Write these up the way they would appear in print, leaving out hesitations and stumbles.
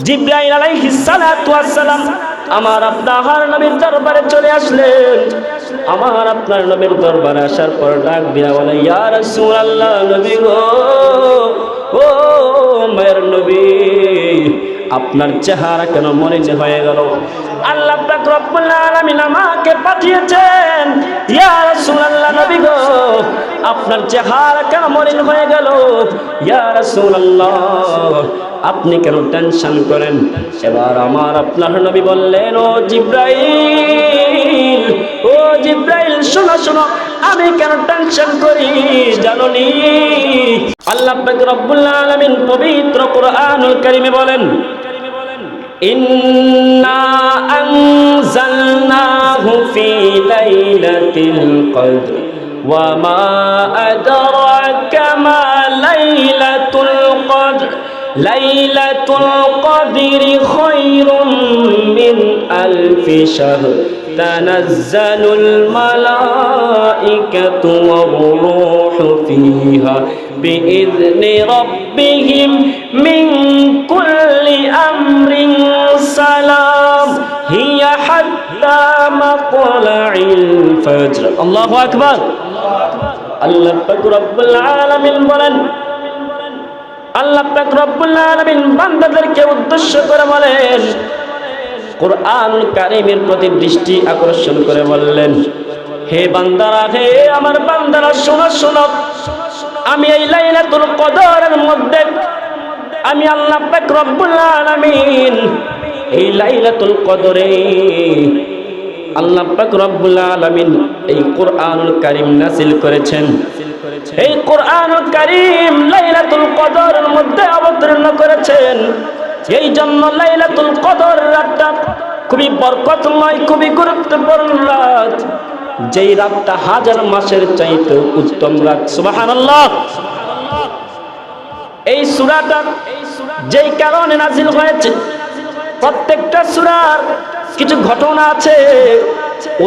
জিবরাইল আলাইহিস সালাতু ওয়াস সালাম আমার আপনার নবীর দরবারে চলে আসলেন। আমার আপনার নবীর দরবারে আসার পর ডাক দিয়া বলে, ইয়া রাসূলুল্লাহ, নবী গো, ও মায়ের নবী, আপনার চেহারা কেন মলিন হয়ে গেল? আল্লাহ পাক রব্বুল আলামিন আমাকে পাঠিয়েছেন, ইয়া রাসূলুল্লাহ, নবী গো, আপনার চেহারা কেন মলিন হয়ে গেল? ইয়া রাসূলুল্লাহ, আপনি কেন টেনশন করেন? এবার আমার আপনার নবী বললেন, ও জিবরাইল, ও জিবরাইল, শোনো শোনো, আমি কেন টেনশন করি জানোনি? আল্লাহ পাক রব্বুল আলামিন পবিত্র কোরআনুল কারীমে বলেন, ইন্না আনজালনাহু ফি লাইলাতিল কদর ওয়া মা আদরাকা মা লাইলাতুল কদর লাইলাতুল কদরি খায়রুম মিন আলফি শাহর তানাজ্জালুল মালাইকাতু ওয়ার রূহু ফিহা বিইذনি রাব্বিহিম মিন কুল্লি আমরিন সালাম হিয়া হাত্তা মাতলাইল ফজর। আল্লাহু আকবার। আল্লাহ পাক রব্বুল আলামিন বলেন, আল্লাহ পাক রব্বুল আলামিন বান্দাদেরকে উদ্দেশ্য করে বলেন, কোরআনুল কারীমের প্রতি দৃষ্টি আকর্ষণ করে বললেন, হে বান্দারা, হে আমার বান্দারা, শোনো শোনো, আমি এই লাইলাতুল কদরের মধ্যে আমি আল্লাহ পাক রব্বুল আলামিন এই লাইলাতুল কদরে আল্লাহ পাক রব্বুল আলামিন এই কোরআনুল কারীম নাযিল করেছেন। এই কোরআনুল কারীম লাইলাতুল কদরের মধ্যে অবতীর্ণ করেছেন। এই জন্য লাইলাতুল কদর রাতটা খুবই বরকতময়, খুবই গুরুত্বপূর্ণ রাত, যেই রাতটা হাজার মাসের চাইতে উত্তম রাত। সুবহানাল্লাহ। এই সূরাটা যেই কারণে নাযিল হয়েছে, প্রত্যেকটা সূরার কিছু ঘটনা আছে,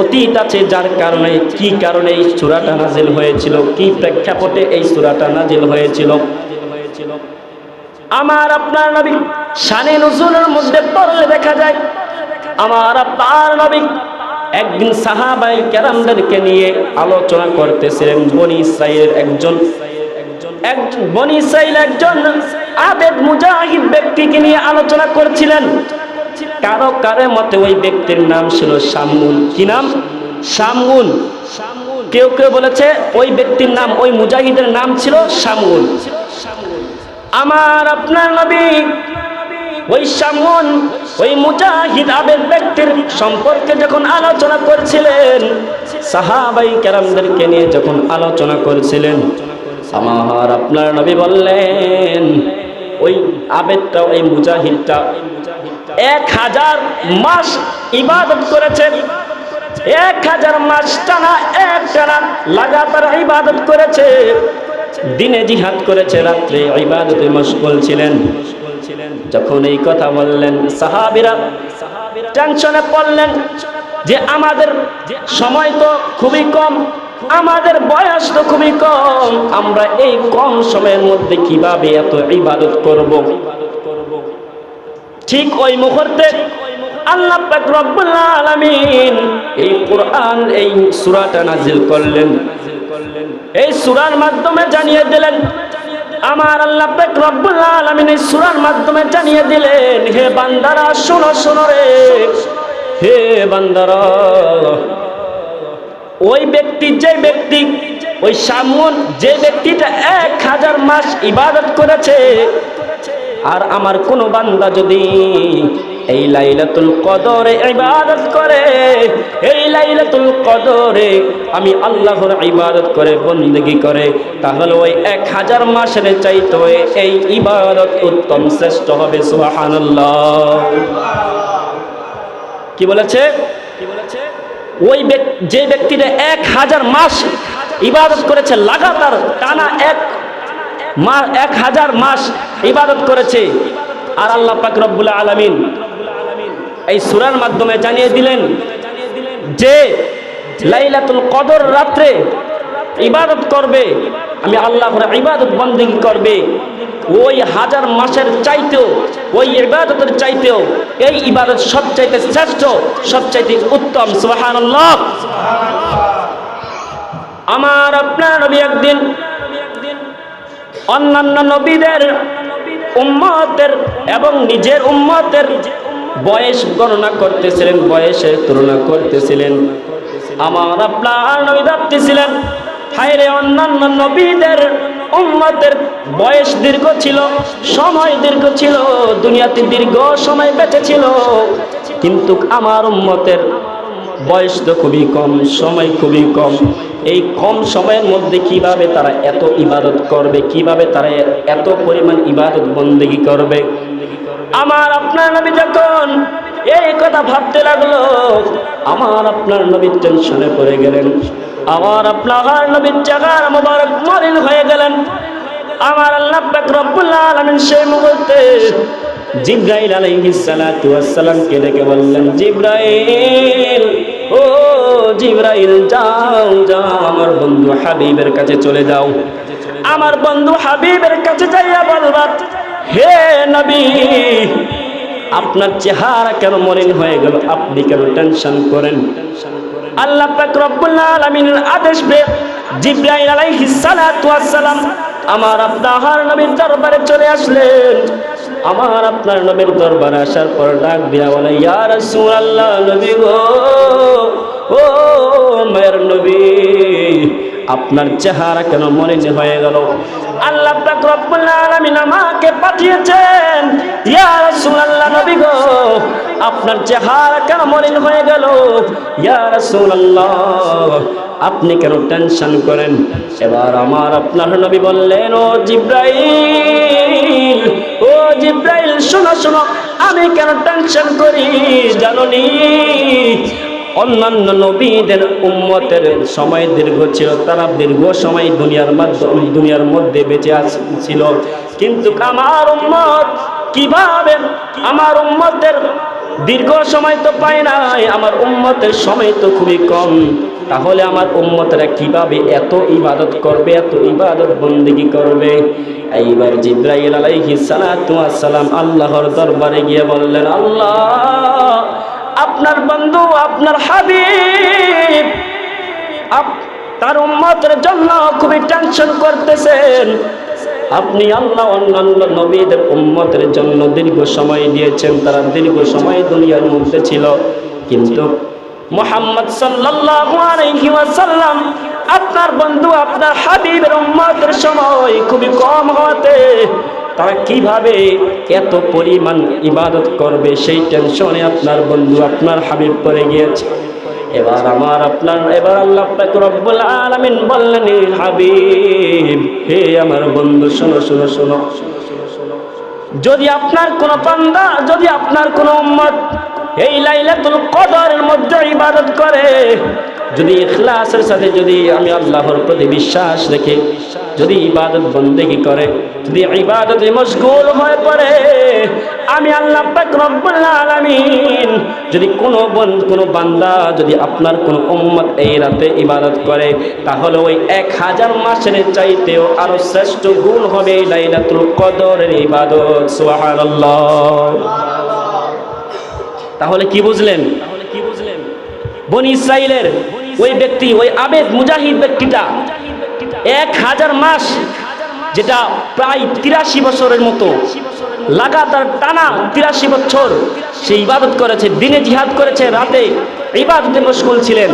অতীত আছে, যার কারণে কি কারণে এই সূরাটা নাযিল হয়েছিল, কি প্রেক্ষাপটে এই সূরাটা নাযিল হয়েছিল। আমার আপনার নবী শানে নুজুলের মধ্যে পড়লে দেখা যায়, আমার আপনার নবী একদিন সাহাবায়ে কেরামদেরকে নিয়ে আলোচনা করতেছিলেন। বনি ইসরাইলের একজন বনি ইসরাইলের একজন আবেদ মুজাহিদ ব্যক্তিকে নিয়ে আলোচনা করছিলেন। কারো কারো মতে ওই ব্যক্তির নাম ছিল শামউন। কি নাম? শামউন। কেউ কেউ বলেছে ওই ব্যক্তির নাম, ওই মুজাহিদের নাম ছিল শামউন। আমার আপনার নবী ওই শামউন, ওই মুজাহিদ আবেদ ব্যক্তির সম্পর্কে যখন আলোচনা করছিলেন, সাহাবায়ে কেরামদেরকে নিয়ে যখন আলোচনা করছিলেন, আমার আপনার নবী বললেন, ওই আবেদটা, ওই মুজাহিদটা 1000 মাস ইবাদত করেছেন। 1000 মাস টানা একটানা লাগাতার ইবাদত করেছে। দিনে জিহাদ করেছে, রাত্রে ইবাদতে মশগুল ছিলেন। যখন এই কথা বললেন, সাহাবীরা টেনশনে পড়লেন যে আমাদের সময় তো খুবই কম, আমাদের বয়স তো খুবই কম, আমরা এই কম সময়ের মধ্যে কিভাবে এত ইবাদত করব। ঠিক ওই মুহূর্তে আল্লাহ পাক রব্বুল আলামিন এই কোরআন, এই সূরাটা নাযিল করলেন। এই সূরার মাধ্যমে জানিয়ে দিলেন, আমার আল্লাহ পাক রব্বুল আলামিন এই সূরার মাধ্যমে জানিয়ে দিলেন, হে বান্দারা, শোনো শোনো রে, হে বান্দারা, ওই ব্যক্তি, যে ব্যক্তি, ওই শামউন, যে ব্যক্তিটা 1000 মাস ইবাদত করেছে, আর আমার কোন বান্দা যদি এই লাইলাতুল কদরে ইবাদত করে, এই লাইলাতুল কদরে আমি আল্লাহর ইবাদত করে, বন্দেগী করে, তাহলে ওই 1000 মাসের চাইতে এই ইবাদত উত্তম, শ্রেষ্ঠ হবে। সুবহানাল্লাহ। কি বলেছে? ওই যে ব্যক্তিটা 1000 মাস ইবাদত করেছে, লাগাতার টানা 1000 মাস ইবাদত করেছে, আর আল্লাহ পাক রব্বুল আলামিন এই সূরার মাধ্যমে জানিয়ে দিলেন যে লাইলাতুল কদর রাত্রে ইবাদত করবে, আমি আল্লাহর ইবাদত বন্দেগী করবে, ওই হাজার মাসের চাইতেও, ওই ইবাদতের চাইতেও এই ইবাদত সবচাইতে শ্রেষ্ঠ, সবচাইতে উত্তম। সুবহানাল্লাহ। আমার আপনার নবী একদিন অন্যান্য নবীদের উম্মতের এবং নিজের উম্মতের বয়স গণনা করতেছিলেন, বয়সের তুলনা করতেছিলেন। আমার আপনার নবী ভাবতেছিলেন, হায়রে অন্যান্য নবীদের উম্মতের বয়স দীর্ঘ ছিল, সময় দীর্ঘ ছিল, দুনিয়াতে দীর্ঘ সময় বেঁচে ছিল, কিন্তু আমার উম্মতের বয়স তো খুবই কম, সময় খুবই কম। এই কম সময়ের মধ্যে কিভাবে তারা এত ইবাদত করবে, কিভাবে তারা এত পরিমাণ ইবাদত বন্দেগী করবে? আমার আপনার নবী যখন এই কথা ভাবতে লাগলো, আমার আপনার নবী টেনশনে পড়ে গেলেন। আমার আপনার নবীর জাগার মোবারক মলিন হয়ে গেলেন। আমার আল্লাহ পাক রব্বুল আলামিন সেই মুহূর্তে জিবরাইল আলাইহিস সালাতু ওয়াস সালামকে ডেকে বললেন, জিবরাইল, ও জিবরাইল, যাও যাও আমার বন্ধু হাবিবের কাছে চলে যাও। আমার বন্ধু হাবিবের কাছে যাইয়া বলবা, হে নবী, আপনার চেহারা কেন মলিন হয়ে গেল, আপনি কেন টেনশন করেন? আল্লাহ পাক রব্বুল আলামিনের আদেশ পেয়ে জিবরাইল আলাইহিস সালাতু ওয়াস সালাম আমার আপনার নবীর দরবারে চলে আসলেন। আমার আপনার নবীর দরবারে আসার পর ডাক দিয়া বলে, ইয়া রাসূলুল্লাহ, নবী গো, ও মায়ের নবী, আপনার চেহারা কেন মলিন হয়ে গেল? আল্লাহ পাক রব্বুল আলামিন আমাকে পাঠিয়েছেন, ইয়া রাসূলুল্লাহ, নবী গো, আপনার চেহারা কেন মলিন হয়ে গেল? ইয়া রাসূলুল্লাহ, আপনি কেন টেনশন করেন? এবার আমার আপনার নবী বললেন, ও জিবরাইল, ও জিবরাইল, শোনো শোনো, আমি কেন টেনশন করি জানোনি? অন্যান্য নবীদের উম্মতের সময় দীর্ঘ ছিল, তারা দীর্ঘ সময় দুনিয়ার মধ্যে বেঁচে ছিল, কিন্তু আমার উম্মত কিভাবে, আমার উম্মতের দীর্ঘ সময় তো পায় নাই, আমার উম্মতের সময় তো খুবই কম, তাহলে আমার উম্মতরা কিভাবে এত ইবাদত করবে, এত ইবাদত বন্দেগী করবে? এইবার জিবরাইল আলাইহিস সালাতু ওয়াস সালাম আল্লাহর দরবারে গিয়ে বললেন, আল্লাহ, আপনার বন্ধু, আপনার হাবিব তার উম্মতের জন্য খুবই টেনশন করতেছেন। আপনি আল্লাহ অন্যান্য নবীদের উম্মতের জন্য দীর্ঘ সময় দিয়েছেন, তারা দীর্ঘ সময় দুনিয়ার মধ্যে ছিল, কিন্তু মুহাম্মদ সাল্লাল্লাহু আলাইহি ওয়াসাল্লাম আপনার বন্ধু, আপনার হাবিবের উম্মতের সময় খুবই কম হতে তারা কিভাবে এত পরিমাণ ইবাদত করবে, সেই টেনশনে আপনার বন্ধু, আপনার হাবিব পড়ে গিয়েছে। এবার এবার আল্লাহ পাক রব্বুল আলামিন বললেন, হাবিব, হে আমার বন্ধু, শোনো শোনো শোনো, যদি আপনার কোন বান্দা, যদি আপনার কোন উম্মত এই লাইলাতুল কদরের মধ্যে ইবাদত করে, যদি ইখলাসের সাথে, যদি আমি আল্লাহর প্রতি বিশ্বাস রেখে যদি ইবাদত বন্দেগী করে, যদি ইবাদতে মশগুল হয়ে পড়ে, আমি আল্লাহ পাক রব্বুল আলামিন যদি কোনো বান্দা, যদি আপনার কোনো উম্মত এই রাতে ইবাদত করে, তাহলে ওই 1000 মাসের চাইতেও আরো শ্রেষ্ঠ গুণ হবে লাইলাতুল কদরের ইবাদত। সুবহানাল্লাহ। তাহলে কি বুঝলেন? বনি ইসরাইলের ওই ব্যক্তি, ওই আবেদ মুজাহিদ ব্যক্তিটা 1000 মাস, যেটা প্রায় 83 বছরের মতো লাগাতার টানা 83 বছর সে ইবাদত করেছে, দিনে জিহাদ করেছে, রাতে ইবাদতে মশগুল ছিলেন।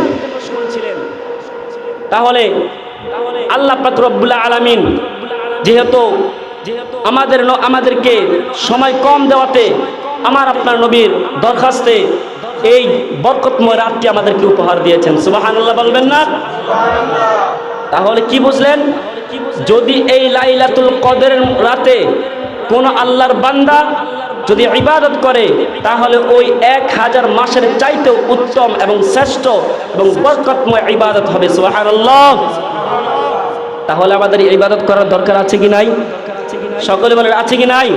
তাহলে আল্লাহ পাক রব্বুল আলামিন যেহেতু আমাদেরকে সময় কম দেওয়াতে আমার আপনার নবীর দরখাস্তে এই বরকতময় রাতটি আমাদেরকে উপহার দিয়েছেন। সুবহানাল্লাহ বলবেন না? তাহলে কি বুঝলেন? যদি এই লাইলাতুল কদরের রাতে কোন আল্লাহর বান্দা যদি ইবাদত করে, তাহলে ওই 1000 মাসের চাইতেও উত্তম এবং শ্রেষ্ঠ এবং বরকতময় ইবাদত হবে। সুবহানাল্লাহ। তাহলে আমাদের ইবাদত করার দরকার আছে কি নাই? সকলে বলেন, আছে কি নাই?